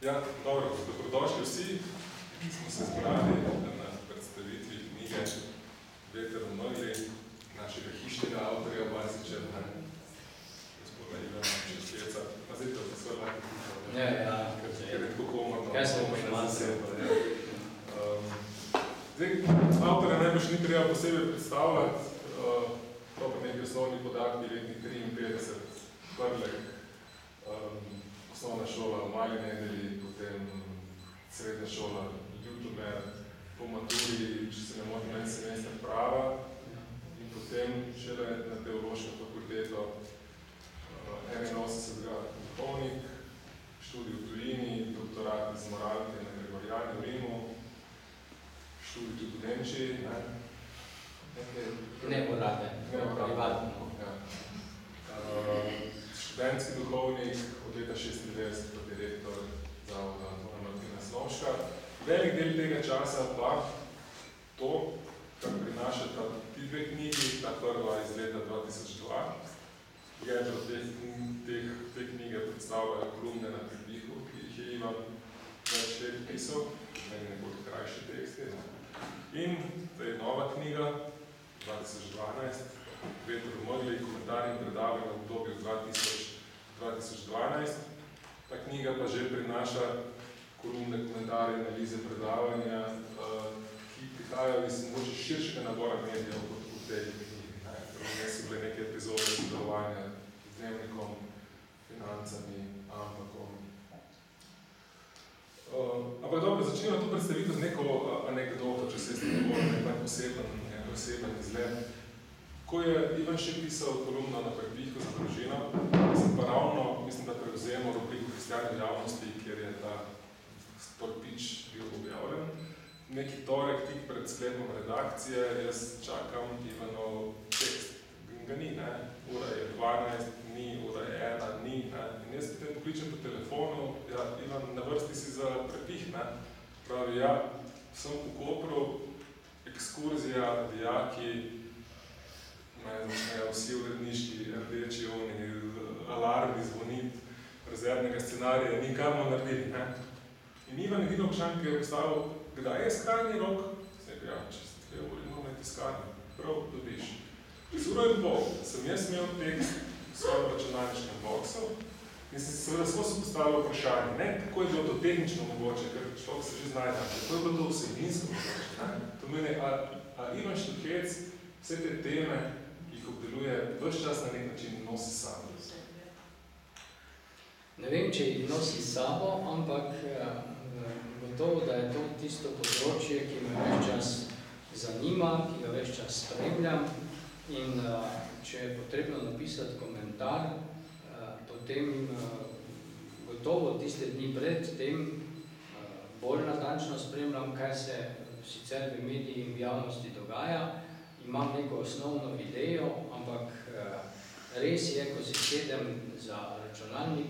Ja, dobro, dobrodošli vsi. Smo se zbrali na predstavitvi knjige Veter v megli, našega hišnega avtorja Basiča, gospoda Ivana Českeca. Pa zdaj to se svoj lahko tiče. Ja, ker je tako komorno. Kaj se bo še malo sebe? Zdaj, avtorja najbolj ni treba posebej predstavljati. To pa nekaj osnovni podatki, letnik 53, Prlek, osnovna šola v Mali Nedeli, potem srednja šola Ljutomer, po maturi, če se ne motim, en semester prava in potem šele na teološko fakulteto 81. duhovnik, študij v tujini, doktorat iz moralke na Gregorjani v Rimu, študij tudi v Nemčiji, privatno. Študentski duhovnik, od leta 96 pa direktor zavoda Martina Snovška. Velik del tega časa pa to, kar prinašata ti dve knjigi, ta prva iz leta 2002. Jedro te knjige predstavljajo kolumne na pripihu, ki jih je Ivan več let pisal, meni nekoliko krajši teksti. In to je nova knjiga, 2012, Veter v megli, komentarji in predavanja v obdobju 2012. Ta knjiga pa že prinaša kolumne, komentarje, analize, predavanja, ki prihajajo iz mogoče širšega nabora medijev kot v tej knjigi. Ne so bile neke epizode sodelovanja z Dnevnikom, Financami, Ampak. Ampak dobro, začnemo to predstavitev z neko anekdoto, če se je stvarno nekaj poseben izgled. Ko je Ivan še pisal kolumno na Pripihu za družino, sem pa ravno, mislim, da prevzemal rubriku Kristjani javnosti, kjer je ta Storpič bil objavljen. Neki torek, tik pred sklepom redakcije, jaz čakam Ivanov tekst. Ga ni, ne? Ura je 12, ni, ura je 1, ni, ne? In jaz potem pokličem po telefonu, ja, Ivan, na vrsti si za Prepih, ne? Pravi, ja, sem v Kopru, ekskurzija, dijaki, vsi uredniški, rdeči, oni, alarmi, zvonit, rezervnega scenarija, nikamo naredili, ne? In Ivan edino vprašanje, ki je postavil, kdaj je skrajni rok? Sem rekel, ja, čez 2 uri moramo imeti iskarni, prav dobiš. Z uro in pol sem jaz imel tekst v svojem računalniškem boksu in sem se seveda skozi postavil vprašanje, ne, kako je bilo to tehnično mogoče, ker človek se že znajde, kako je bilo to vsebinsko mogoče, ne? To meni, a Ivan Štuhec vse te teme, ki jih obdeluje, ves čas na nek način nosi sabo? Ne vem, če jih nosi sabo, ampak gotovo, da je to tisto področje, ki me ves čas zanima, ki ga ves čas spremljam. In če je potrebno napisati komentar, potem gotovo tiste dni pred tem bolj natančno spremljam, kaj se sicer v mediji in v javnosti dogaja. Imam neko osnovno idejo, ampak res je, ko si sedem za računalnik,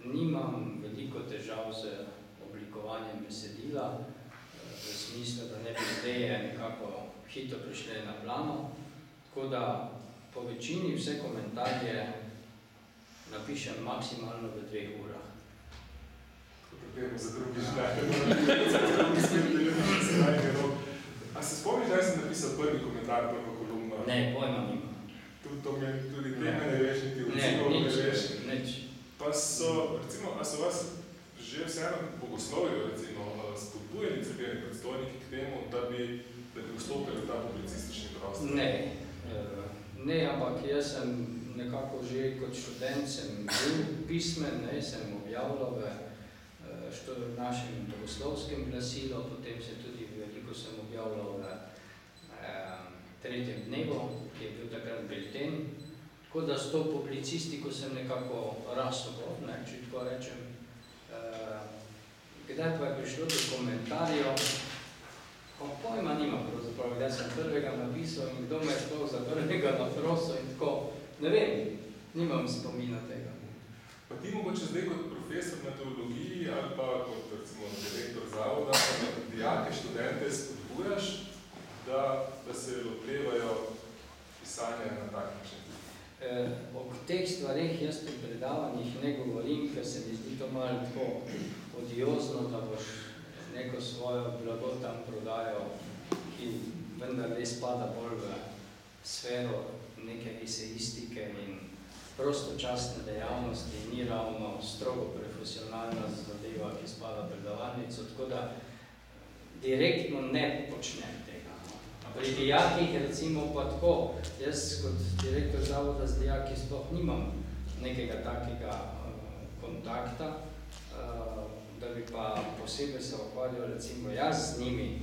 nimam veliko težav z oblikovanjem besedila, v smislu, da ne bi ideje nekako hitro prišle na plano. Tako da po večini vse komentarje napišem maksimalno v 2 urah. Potem za drugi A se spomniš, da sem napisal prvi komentar, prvo kolumno? Ne, pojma nima. Tudi teme ne veš, niti odzivov ne veš. Nič. Pa so, recimo, a so vas že vseeno bogoslovju, recimo, spodbujali cerkveni predstojniki k temu, da bi vstopili v ta publicistični prostor? Ne, ampak jaz sem nekako že kot študent sem bil pismen, sem objavljal v našem bogoslovskem glasilu, potem se tudi veliko sem objavljal v 3. dnevu, ki je bil takrat bilten. Tako da s to publicistiko sem nekako rasel, če tako rečem. Kdaj pa je prišlo do komentarjev, pojma nima pravzaprav, da sem prvega napisal in kdo me je sploh za prvega naprosil in tako. Ne vem, nimam spomina tega. Pa ti mogoče zdaj kot profesor na teologiji ali pa kot recimo direktor zavoda, da dijake, študente spodbujaš, da se lotevajo pisanja na tak način? O teh stvareh jaz pri predavanjih ne govorim, ker se mi zdi to malo malo tako odiozno, da boš neko svojo blago tam prodajal, ki vendar res spada bolj v sfero neke eseistike in prostočasne dejavnosti, ni ravno strogo profesionalna zadeva, ki spada predavalnico, tako da direktno ne počnem tega. Pri dijakih recimo pa tako, jaz kot direktor zavoda z dijaki sploh nimam nekega takega kontakta, da bi pa posebej se ukvarjal recimo jaz z njimi,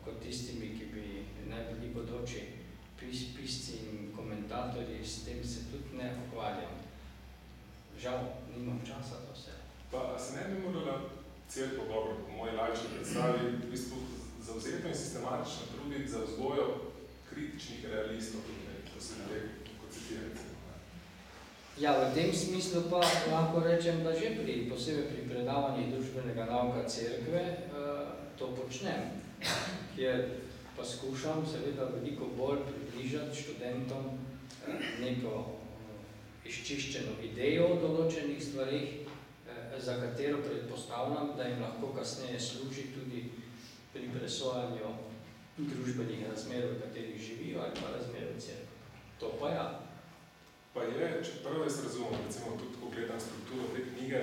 kot tistimi, ki bi naj bili bodoči pisci in komentatorji, s tem se tudi ne ukvarjam. Žal, nimam časa za vse. Pa se ne bi morala cerkev, dobro, po moji lažji predstavi, v bistvu zavzetno in sistematično truditi za vzgojo kritičnih realistov, to se ne kot citirati. Ja, v tem smislu pa lahko rečem, da že posebej pri predavanjih družbenega nauka cerkve to počnem, kjer pa skušam seveda veliko bolj približati študentom neko izčiščeno idejo o določenih stvarih, za katero predpostavljam, da jim lahko kasneje služi tudi pri presojanju družbenih razmer, v katerih živijo, ali pa razmer v cerkvi. To pa ja. Pa je, čeprav jaz razumem, recimo tudi, ko gledam strukturo te knjige,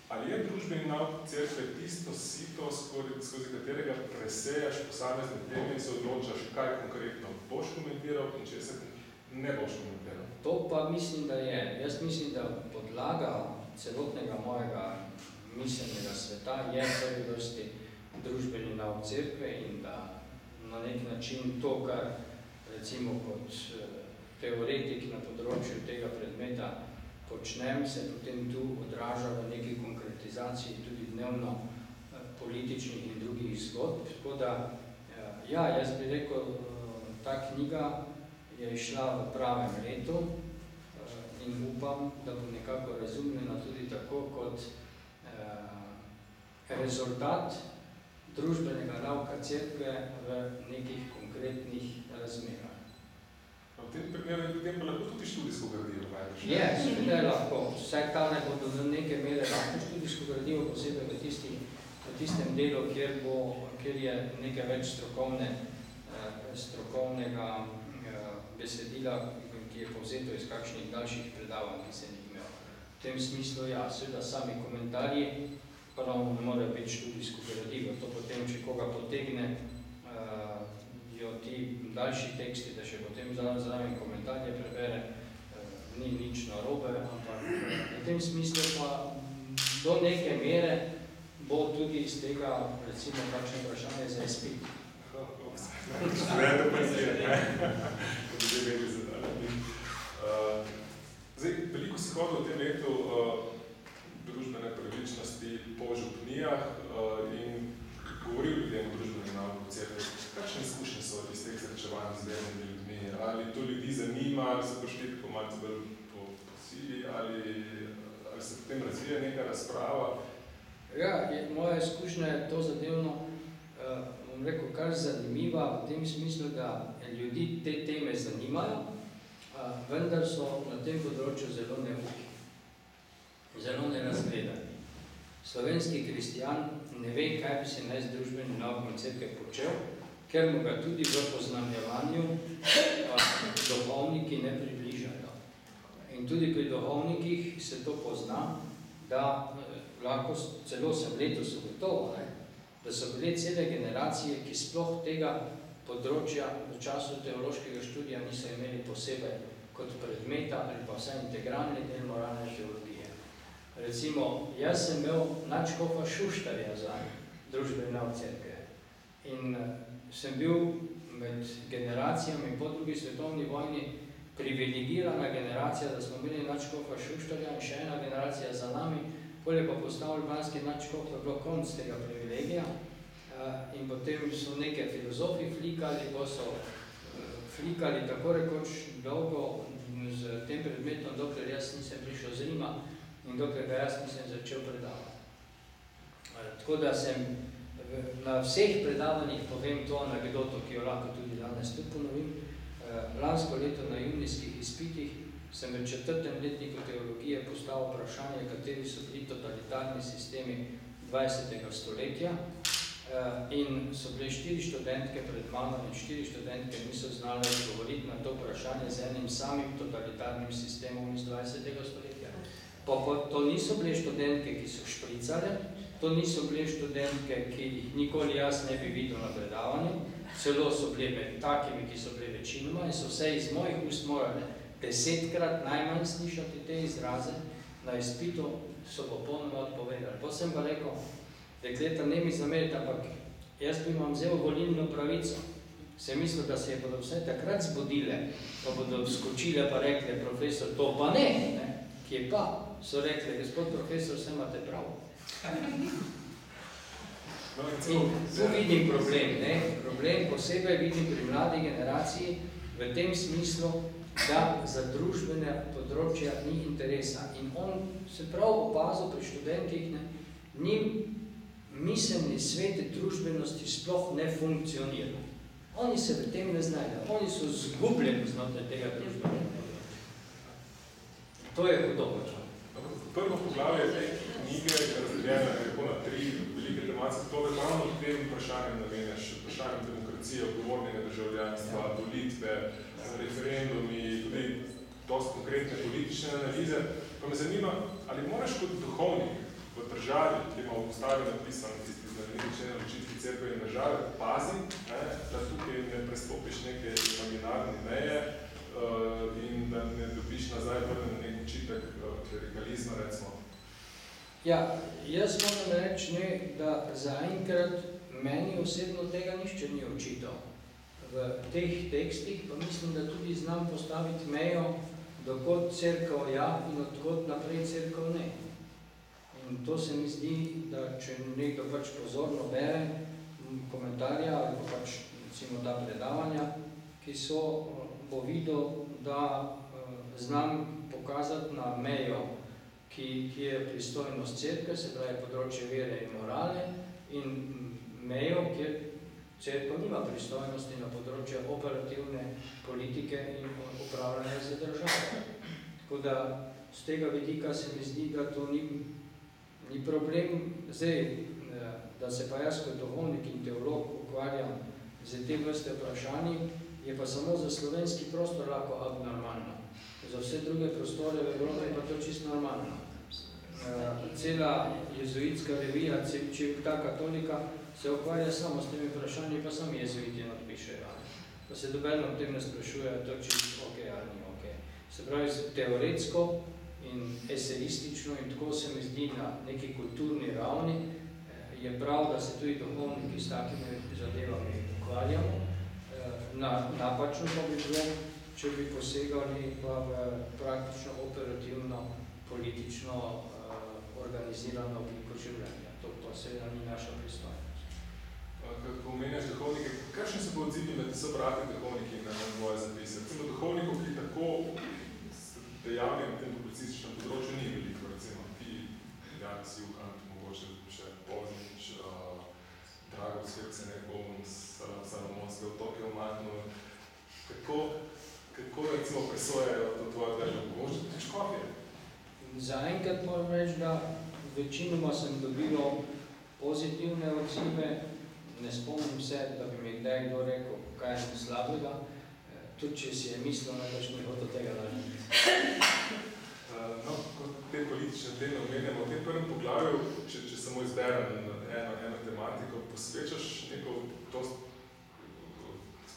ali je družbeni nauk cerkve tisto sito, skozi katerega presejaš posamezne teme in se odločaš, kaj konkretno boš komentiral in če se ne boš komentiral? To pa mislim, da je. Jaz mislim, da podlaga celotnega mojega miselnega sveta je prvi vrsti družbeni nauk cerkve in da na nek način to, kar recimo kot teoretik na področju tega predmeta počnem, se potem tu odraža v neki konkretizaciji tudi dnevno političnih in drugih zgodb. Tako da, ja, jaz bi rekel, ta knjiga je išla v pravem letu in upam, da bo nekako razumljena tudi tako kot rezultat družbenega nauka cerkve v nekih konkretnih razmerah. V tem primeru je potem pa lahko tudi študijsko gradivo, največ? Je, seveda je lahko. Vsaj ta ne bodo do neke mere lahko študijsko gradivo, posebej v tistem delu, kjer je nekaj več strokovnega besedila, ki je povzeto iz kakšnih daljših predavanj, ki sem jih imel. V tem smislu, ja, seveda sami komentarji pravno ne morejo biti študijsko gradivo. To potem, če koga potegne, ti daljši teksti, da še potem zraven komentarje prebere, ni nič narobe, ampak v tem smislu pa do neke mere bo tudi iz tega, recimo, kakšne vprašanje za izpit. Študente pa zdaj, veliko si hodil v tem letu družbene pravičnosti po župnijah in govoril ljudem o družbenem nauku cerkve. Kakšne izkušnje so iz teh srečevanj z delnimi ljudmi? Ali to ljudi zanima, ali so prišli tako malce bolj po sili, ali se potem razvija neka razprava? Ja, moja izkušnja je to zadevno, bom rekel, kar zanimiva v tem smislu, da ljudi te teme zanimajo, vendar so na tem področju zelo neuki, zelo nerazgledani. Slovenski kristijan ne ve, kaj bi se naj z družbenim naukom cerkve počel, ker mu ga tudi v poznanjevanju duhovniki ne približajo. In tudi pri duhovnikih se to pozna, da lahko celo sem letos ugotovil, da so bile cele generacije, ki sploh tega področja v času teološkega študija niso imeli posebej kot predmeta ali pa vsaj integralni del moralne teologije. Recimo, jaz sem imel nadškofa Šuštarja za družbeni nauk cerkve in sem bil med generacijami po drugi svetovni vojni privilegirana generacija, da smo imeli nadškofa Šuštarja in še ena generacija za nami, potem pa postal ljubljanski nadškof, je bilo konc tega privilegija in potem so neke filozofi flikali, pa so flikali tako rekoč dolgo z tem predmetom, dokler jaz nisem prišel z Rima in dokler ga jaz nisem začel predavati. Tako da sem na vseh predavanjih povem to anekdoto, ki jo lahko tudi danes tu ponovim. Lansko leto na junijskih izpitih sem v 4. letniku teologije postavil vprašanje, kateri so bili totalitarni sistemi 20. stoletja in so bile 4 študentke pred mano in 4 študentke niso znale odgovoriti na to vprašanje z enim samim totalitarnim sistemom iz 20. stoletja. To niso bile študentke, ki so špricale, to niso bile študentke, ki jih nikoli jaz ne bi videl na predavanju, celo so bile med takimi, ki so bile večinoma in so vse iz mojih ust morale 10-krat najmanj slišati te izraze, na izpitu so popolnoma odpovedali. Pa sem pa rekel, dekleta, ne mi zameriti, ampak jaz bi vam vzel volilno pravico. Se mislil, da se je bodo vse takrat zbudile, pa bodo skočile pa rekli, profesor, to pa ne, kje pa? So rekli, gospod profesor, vse imate prav. In tu vidim problem, problem posebej vidim pri mladi generaciji v tem smislu, da za družbene področja ni interesa. In on se prav opazil pri študentih, njim miselni svete družbenosti sploh ne funkcionira. Oni se v tem ne znajdejo, oni so zgubljeni znotraj tega družbenega področja. To je podobno. Prvo poglavje te knjige je razdeljena na 3 velike tematske. To je ravno tem vprašanjem namenjaš, vprašanjem demokracije, odgovornega državljanstva, volitve, referendumi, tudi dosti konkretne politične analize. Pa me zanima, ali moraš kot duhovnik v državi, ki ima v ustavi napisano tisti znameniti ločitvi cerkve in države, paziti, da tukaj ne prestopiš neke imaginarne meje in da ne dobiš nazaj vrnen nek učitek klerikalizma, recimo? Ja, jaz moram reči, da zaenkrat meni osebno tega nišče ni očital. V teh tekstih pa mislim, da tudi znam postaviti mejo, dokod cerkev ja in odkot naprej cerkev ne. In to se mi zdi, da če nekdo pač pozorno bere komentarja ali pa pač recimo ta predavanja, ki so, bo videl, da znam pokazati na mejo, ki je pristojnost cerkve, se pravi področje vere in morale, in mejo, kjer cerkev nima pristojnosti na področje operativne politike in upravljanja za državo. Tako da z tega vidika se mi zdi, da to ni problem. Zdaj, da se pa jaz kot duhovnik in teolog ukvarjam z te vrste vprašanji, je pa samo za slovenski prostor lahko abnormalno. Za vse druge prostore v Evropi je pa to čisto normalno. Cela jezuitska revija, če je ta katolika, se ukvarja samo s temi vprašanji, pa sami jezuiti odpišejo. Pa se dobeno v tem ne sprašujejo, to čisto ok ali ni ok. Se pravi, teoretsko in eseistično in tako se mi zdi na neki kulturni ravni, je prav, da se tudi duhovniki s takimi zadevami ukvarjamo. Napačno pa bi bilo, če bi posegali pa v praktično operativno, politično organizirano obliko življenja. To seveda ni naša pristojnost. Ko omenjaš duhovnike, kakšni se bo odzivi med sobrati duhovniki na moje zapise? Recimo duhovnikov, ki tako dejavni na tem publicističnem področju ni veliko, recimo ti, Janez Juhant, mogoče še Poznič, Drago Skrcenekom, Salomonske otoke v Matnu. Kako recimo presojajo to tvoje državo? Mogoče tudi škofje? Zaenkrat moram reči, da večinoma sem dobilo pozitivne odzive. Ne spomnim se, da bi mi kdaj kdo rekel, kaj je slabega, tudi če si je mislil, da ni hotel tega narediti. No, kot te politične teme omenjamo, v tem prvem poglavju, če samo izberem eno tematiko, posvečaš neko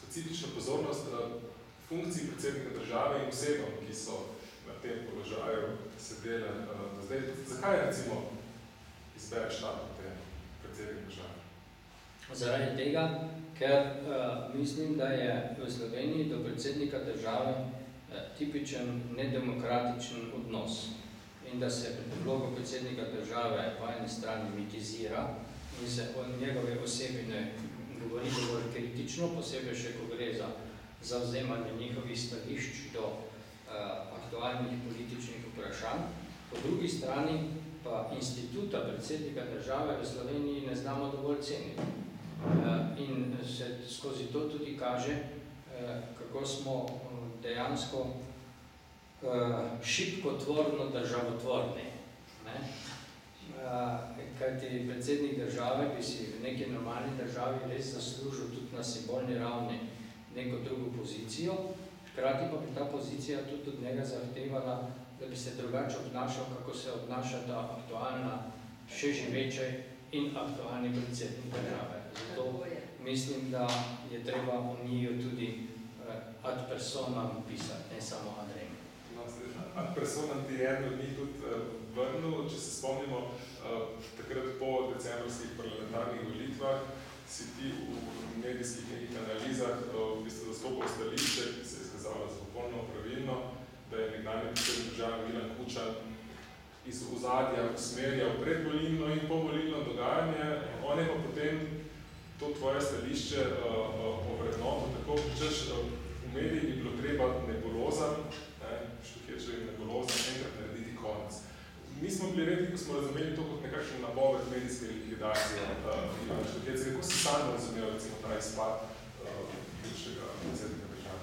specifično pozornost funkciji predsednika države in osebam, ki so na tem položaju sedele do zdaj. Zakaj recimo izbereš te predsednik države? Zaradi tega, ker mislim, da je v Sloveniji do predsednika države tipičen nedemokratičen odnos in da se vlogo predsednika države po eni strani mitizira in se o njegove osebi ne govori dovolj kritično, posebej še, ko gre za zavzemanje njihovih stališč do aktualnih političnih vprašanj. Po drugi strani pa instituta predsednika države v Sloveniji ne znamo dovolj ceniti. In se skozi to tudi kaže, kako smo dejansko šibkotvorno državotvorni. Ne? Kajti predsednik države bi si v neki normalni državi res zaslužil tudi na simbolni ravni neko drugo pozicijo, hkrati pa bi ta pozicija tudi od njega zahtevala, da bi se drugače obnašal, kako se obnaša ta aktualna, še živeče in aktualni predsednik države. Zato mislim, da je treba o njiju tudi ad personam pisati, ne samo ad rem. Ad personam ti je eno od njih tudi vrnil, če se spomnimo, takrat po decembrskih parlamentarnih volitvah si ti v medijskih nekih analizah v bistvu zastopal stališče, ki se je izkazalo za popolnoma pravilno, da je nekdanji predsednik države Milan Kučan iz ozadja usmerjal predvolilno in povolilno dogajanje. On je pa potem to tvoje stališče ovrednotil tako, češ v mediji bi bilo treba nebulozam, Štuhečevim nebulozam, enkrat narediti konec. Mi smo bili redki, ko smo razumeli to kot nekakšen napoved medijske likvidacije. Štuhece, kako si sam razumel recimo ta izpad bivšega predsednika države?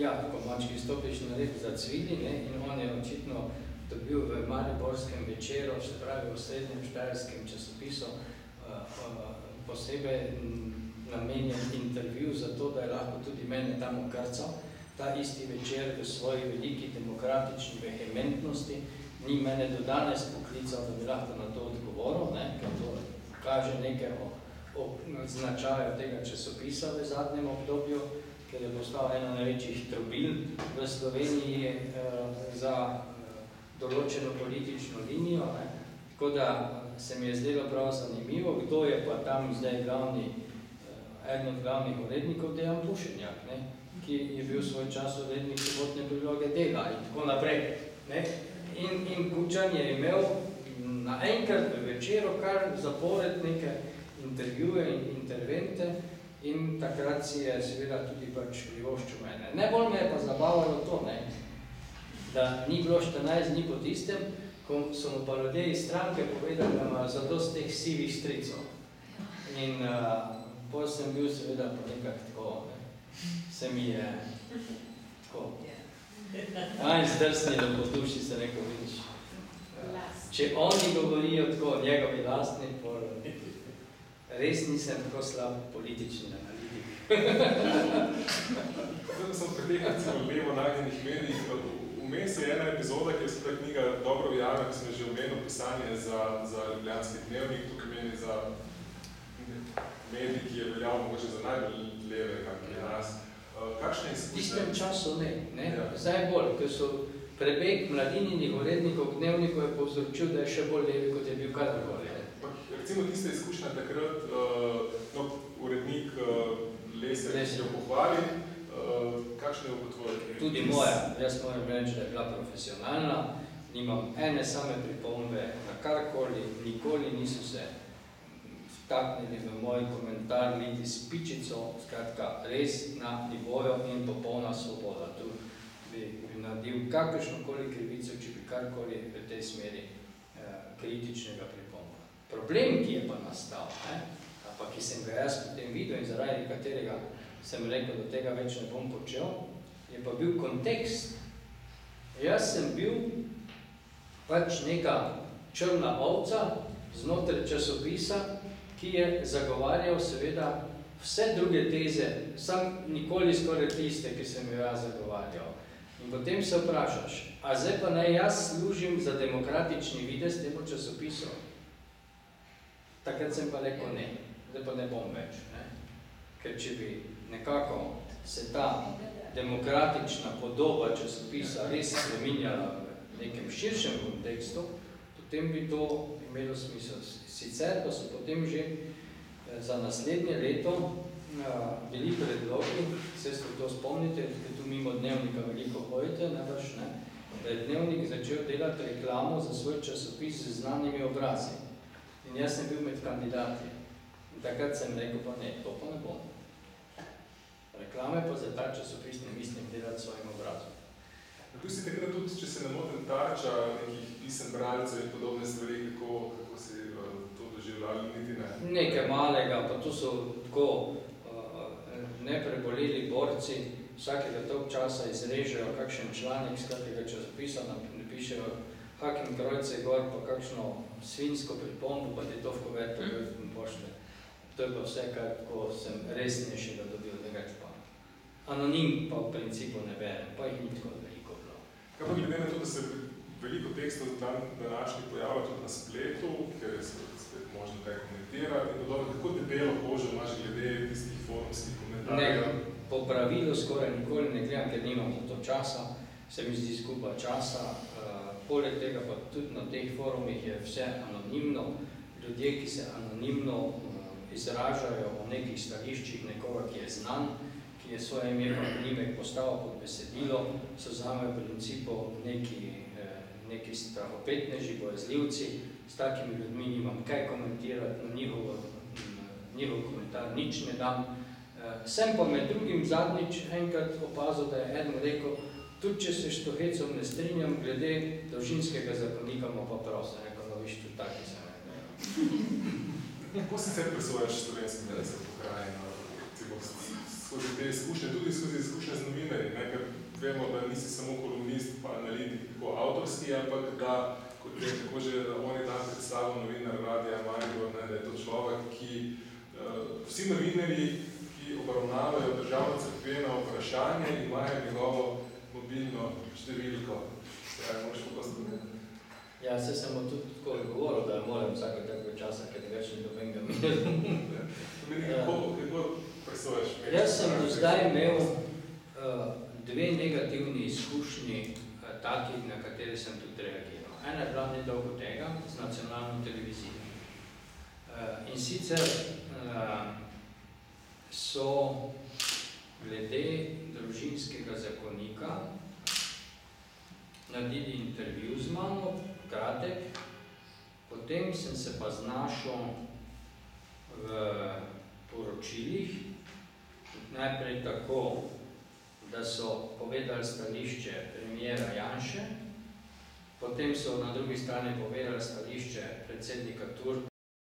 Ja, ko mački stopiš na red za cvili, ne, in on je očitno dobil v Mariborskem večeru, se pravi v srednjem štajerskem časopisu, posebej namenjen intervju za to, da je lahko tudi mene tam okrcal. Ta isti večer v svoji veliki demokratični vehementnosti ni mene do danes poklical, da bi lahko na to odgovoril, ne, ker to kaže nekaj o značaju tega časopisa v zadnjem obdobju, ker je postal eno največjih trobil v Sloveniji za določeno politično linijo. Ne. Tako da se mi je zdelo prav zanimivo, kdo je pa tam zdaj eden od glavnih urednikov, Dejan Pušenjak, ne, ki je bil svoj čas urednik Sobotne priloge Dela in tako naprej. Ne. In Kučan je imel naenkrat v večeru kar zapored neke intervjuje in intervente in takrat si je seveda tudi pač privoščil mene. Najbolj me je pa zabavalo to, ne, da ni bilo 14 dni po tistem, ko so mu pa ljudje iz stranke povedali, da imajo zadost teh sivih stricov. In potem sem bil seveda pa nekak tako, ne, se mi je tako. Zdrsnilo po duši se neko vidiš. Če oni govorijo tako, njegovi lastni, res nisem tako slab politični analitik. Zdaj sem pretekal celo levo nagnjenih medijih. Vmes je ena epizoda, kjer se ta knjiga dobro ujame, ki sem že omenil pisanje za Ljubljanski dnevnik, tukaj meni za medij, ki je veljal mogoče za najbolj leve, kak je nas. Kakšne izkušnje? V tistem času ne. Zdaj bolj, ker so prebeg mladininih urednikov k dnevniku je povzročil, da je še bolj levi, kot je bil kadarkoli. Recimo tiste izkušnje takrat, urednik Leser, ki jo pohvali, kakšne je ugotovili? Tudi moja. Jaz moram reči, da je bila profesionalna, nimam ene same pripombe na karkoli, nikoli niso se vtaknili v moj komentar, niti s pičico, skratka, res na nivoju in popolna svoboda. Tu bi naredil kakršnokoli krivico, če bi karkoli v tej smeri kritičnega pripomba. Problem, ki je pa nastal, pa ki sem ga jaz potem videl in zaradi katerega sem rekel, da tega več ne bom počel, je pa bil kontekst. Jaz sem bil pač neka črna ovca znotraj časopisa, ki je zagovarjal seveda vse druge teze, sam nikoli skoraj tiste, ki sem jo jaz zagovarjal. In potem se vprašaš, a zdaj pa naj jaz služim za demokratični videz temu časopisu? Takrat sem pa rekel ne, zdaj pa ne bom več. Ne? Ker če bi nekako se ta demokratična podoba časopisa res spreminjala v nekem širšem kontekstu, potem bi to imelo smisel. Sicer pa so potem že za naslednje leto bili predlogi, se to spomnite, ker tu mimo dnevnika veliko hojite, najbrž ne, da je dnevnik začel delati reklamo za svoj časopis z znanimi obrazi. In jaz sem bil med kandidati. In takrat sem rekel, pa ne, to pa ne bom. Reklame pa za ta časopis ne mislim delati svojim obrazom. Tu si takrat tudi, če se ne motim, tarča nekih pisem bralcev in podobne stvari, kako si to doživljali, niti ne? Nekaj malega, pa to so tako nepreboleli borci vsakega toliko časa izrežejo kakšen članek z kakega časopisa, napišejo Hakim Krojce gor, pa kakšno svinsko pripombo, pa ti to v kuverto pošle. To je pa vse, kako sem resnejšega dobil, drugače pa. Anonim pa v principu ne berem, pa jih ni tako veliko bilo. Kaj pa glede na to, da se veliko tekstov današnji pojavlja tudi na spletu, ker je spet možno kaj komentirati in podobno, kako debelo kožo imaš glede tistih forumskih komentarjev? Ne, po pravilu skoraj nikoli ne gledam, ker nimam za to časa, se mi zdi izguba časa. Poleg tega pa tudi na teh forumih je vse anonimno. Ljudje, ki se anonimno izražajo o nekih stališčih nekoga, ki je znan, ki je svoje ime pa priimek postavil pod besedilo, so zame v principu neki strahopetneži, bojazljivci. S takimi ljudmi nimam kaj komentirati, na njihov komentar nič ne dam. Sem pa med drugim zadnjič enkrat opazil, da je eden rekel, tudi če se s to hecom ne strinjam, glede družinskega zakonika pa prosim, rekel, no viš, tudi taki sem. Kako si se presojaš slovenskega pokrajina? Skozi te izkušnje, tudi skozi izkušnje z novinarji, ker vemo, da nisi samo kolumnist pa analitik, tako avtorski, ampak da, kot je tako že oni dan predstavil novinar Radija Maribor, da je to človek, ki vsi novinarji, ki obravnavajo državno cerkveno vprašanje, imajo njegovo mobilno številko. Moraš pa spomeniti. Ja, se sem tudi tako govoril, da moram vsako tako časa, ker več ni dobenega mi. Kako presojaš? Jaz sem do zdaj imel dve negativni izkušnji takih, na katere sem tudi reagiral. Ena je bila nedolgo tega z nacionalno televizijo. In sicer so glede družinskega zakonika naredili intervju z mano, kratek, potem sem se pa znašel v poročilih, najprej tako, da so povedali stališče premijera Janše, potem so na drugi strani povedali stališče predsednika Turka,